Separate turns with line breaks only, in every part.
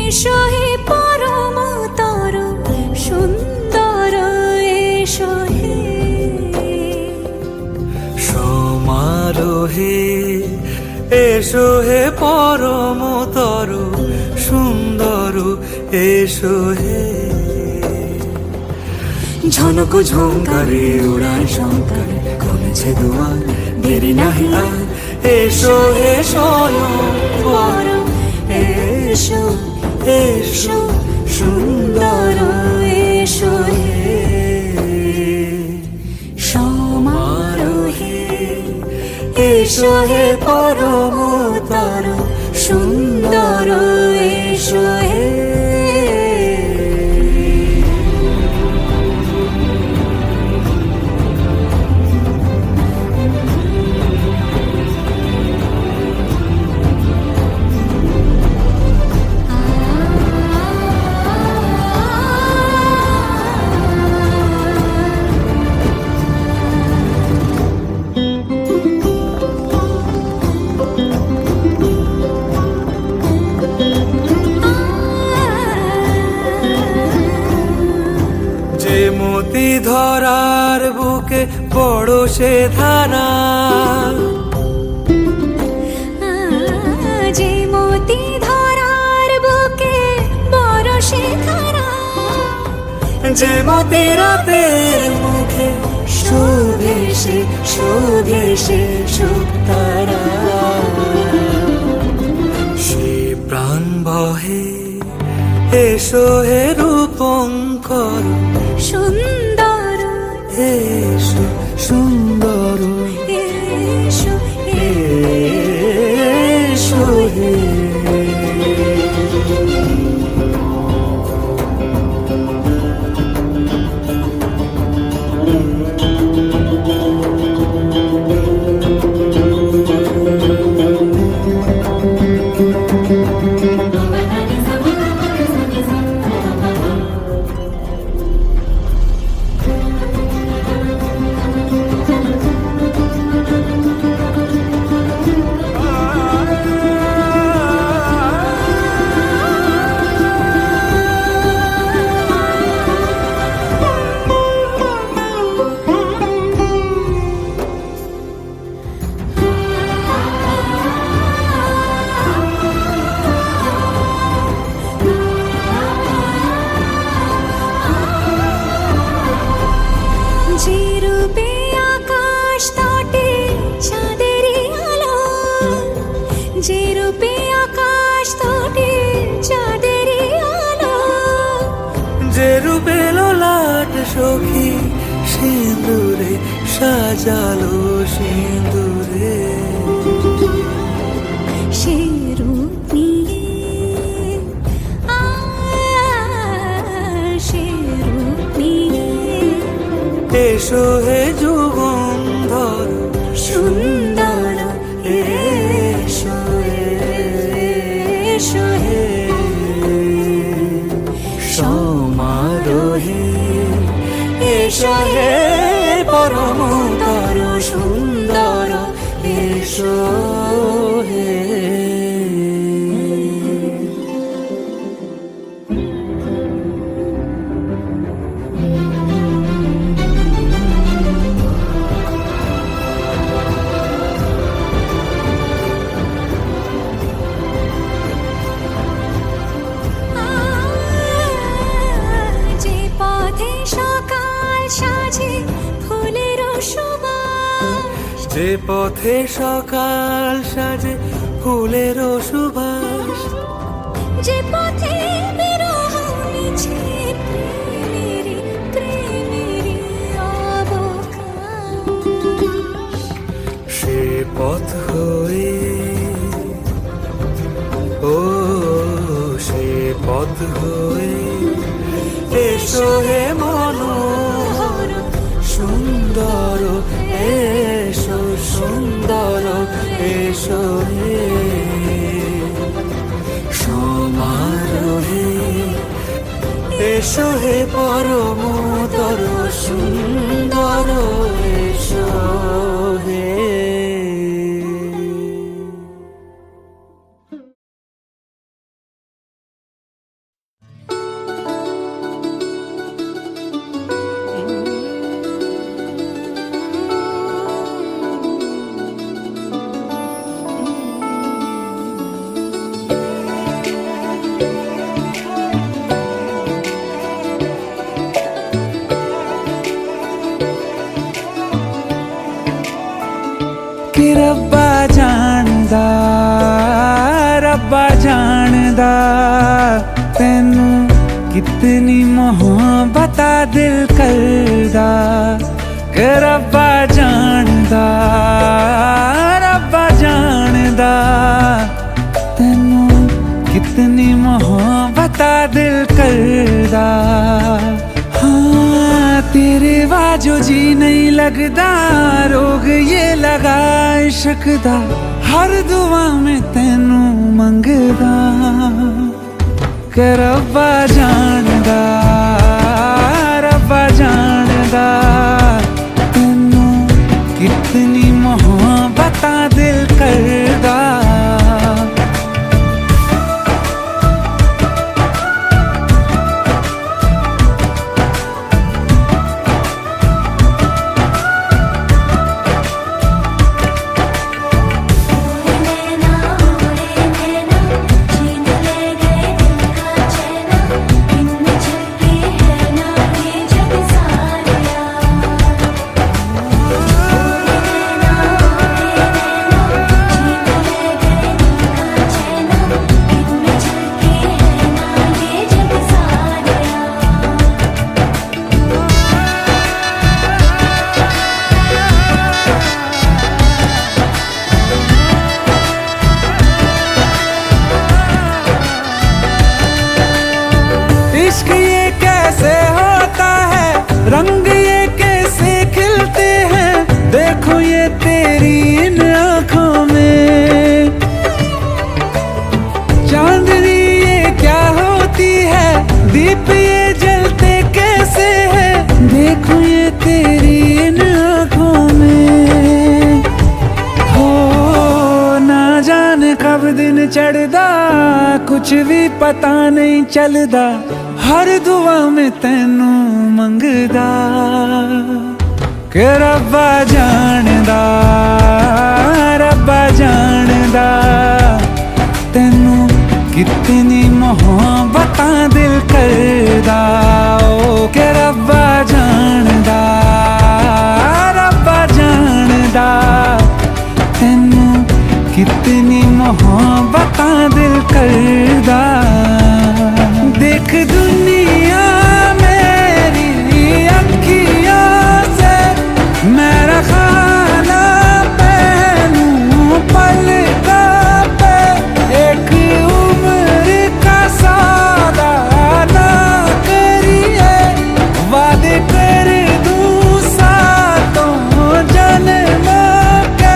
এসো হে পরমতর সুন্দর এসো হে
সমারোহে এসো হে পরমতর সুন্দর এসো হে ঝনক ঝঙ্কারে উড়ান শঙ্কর কমেছে দুয়ার দেরি নাহি আর এসো হে স্বয়ং বর এসো এসো সুন্দর এসো হে
সমারোহে
এসো হে পরমতর সুন্দর এসো হে যে মতি ধরার বুকে বড় সে ধারা
যে মতি ধরার বুকে বড় সে ধারা
যে মতি রাতের মুখে শোভে সে সুতারা সে প্রাণ বহে এসো হে রূপঙ্কর
সুন্দর
এসো সুন্দর
এসো
এসো হে
যে রূপে আকাশ তটে চাঁদেরই আলো যে রূপে আকাশ তটে চাঁদেরই আলো
যে রূপে ললাট সখী সিঁদুরে সাজালো সিঁদুরে
সে রূপ নিয়ে সে রূপ নিয়ে
এসো হে যুগন্ধর
সুন্দর এসো এসো হে
সমারোহে এসো হে পরমতর সুন্দর এসো হে
যে পথে সকাল সাজে ফুলের সুবাস
যে পথে সকাল সাজে ফুলের সুবাস
যে পথে বিরহ মিছে প্রেমেরই অবকাশ
সে পথ হয়ে ও সে পথ হয়ে এসো হে মনোহর সুন্দর এসো সুন্দর এসো হে সমারোহে এসো হে পরমতর সুন্দর এসো
तेनू कितनी मोहब्बत दिल करदा कि रब्बा जानदा, रब्बा जानदा। तेनू कितनी मोहब्बत दिल करदा। हाँ तेरे बाजो जी नहीं लगदा, रोग ये लगा इश्क दा, हर दुआ में तेनू मंगदा कि रब्बा जानदा, रब्बा जानदा। तेनू कितनी मोहब्बत दिल करदा। इश्क ये कैसे होता है, रंग ये कैसे खिलते हैं, देखो ये तेरी इन आँखों में। चांदनी ये क्या होती है, दीप ये जलते कैसे है, देखो ये तेरी इन आँखों में। हो ना जाने कब दिन चढ़दा, कुछ भी पता नहीं चलदा, हर दुआ में तेनू मंगदा कि रब्बा जानदा, रब्बा जानदा। तेनू कितनी मोहब्बत दिल करदा, ओ कि रब्बा जानदा, रब्बा जानदा। तेनू कितनी मोहब्बत दिल करदा। देख दुनिया मेरी अखियों से, मेरा खाना पहनूं पलकों पे, एक उम्र का सौदा ना करिए, वादे कर दूं सातों जन्मों के।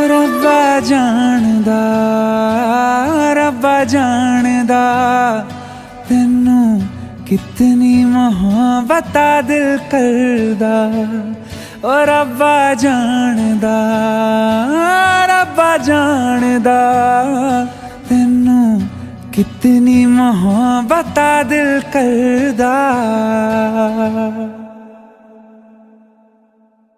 रब्बा जानदा, रब्बा जानदा। तेनू कितनी मोहब्बत दिल करदा, ओ रब्बा जानदा, रब्बा जानदा। तेनू कितनी मोहब्बत दिल करदा।